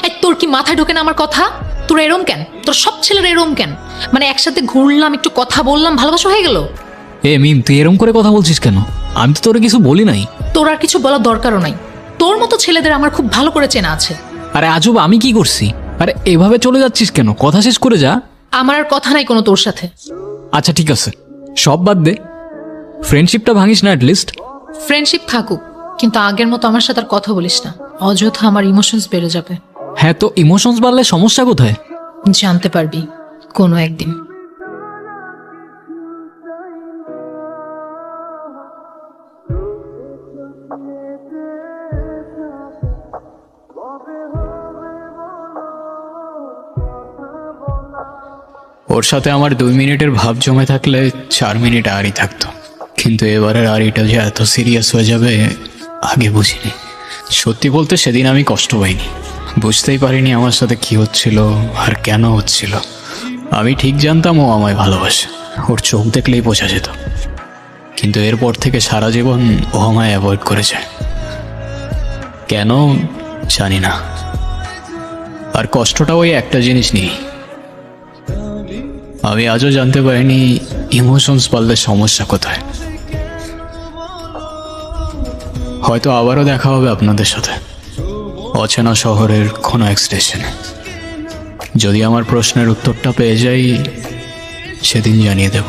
এই তোর কি মাথায় ঢোকে না আমার কথা? তোরা এরম কেন? তোর সব ছেলেরা এরম কেন? মানে একসাথে ঘুরলাম, একটু কথা বললাম, ভালোবাসা হয়ে গেল? এ মিম, তুই এরম করে কথা বলছিস কেন? আমি তো তোরে কিছু বলি নাই। তোর আর কিছু বলার দরকারও নাই। তোর মতো ছেলেদের আমার খুব ভালো করে চেনা আছে। আরে আজব, আমি কি করছি? আরে এভাবে চলে যাচ্ছিস কেন? কথা শেষ করে যা। আমার আর কথা নাই কোনো তোর সাথে। আচ্ছা ঠিক আছে, সব বাদ দে, ফ্রেন্ডশিপটা ভাঙিস না অ্যাটলিস্ট। ফ্রেন্ডশিপ থাকুক, কিন্তু আগের মতো আমার সাথে আর কথা বলিস না। অযথা আমার ইমোশনস বেড়ে যাবে। হ্যাঁ, তো ইমোশনস বাড়লে সমস্যা কোথায়? জানতে পারবি কোনো একদিন। ওর সাথে আমার 2 মিনিটের ভাব জমে থাকলে 4 মিনিট আরই থাকতো, কিন্তু এবারের আড়িটা যে এত সিরিয়াস হয়ে যাবে আগে বুঝিনি। সত্যি বলতে সেদিন আমি কষ্ট পাইনি, বুঝতেই পারিনি আমার সাথে কি হচ্ছিল আর কেন হচ্ছিল। আমি ঠিক জানতাম ও আমায় ভালোবাসে, ওর চোখ দেখলেই বোঝা যেত, কিন্তু এরপর থেকে সারা জীবন ও আমায় অ্যাভয়েড করেছে। কেন জানি না। আর কষ্টটা ওই একটা জিনিস নেই, আমি আজও জানতে পারিনি ইমোশনস বাড়লে সমস্যা কোথায়। হয়তো আবারও দেখা হবে আপনাদের সাথে অচেনা শহরের কোনো এক স্টেশনে। যদি আমার প্রশ্নের উত্তরটা পেয়ে যাই সেদিন জানিয়ে দেব।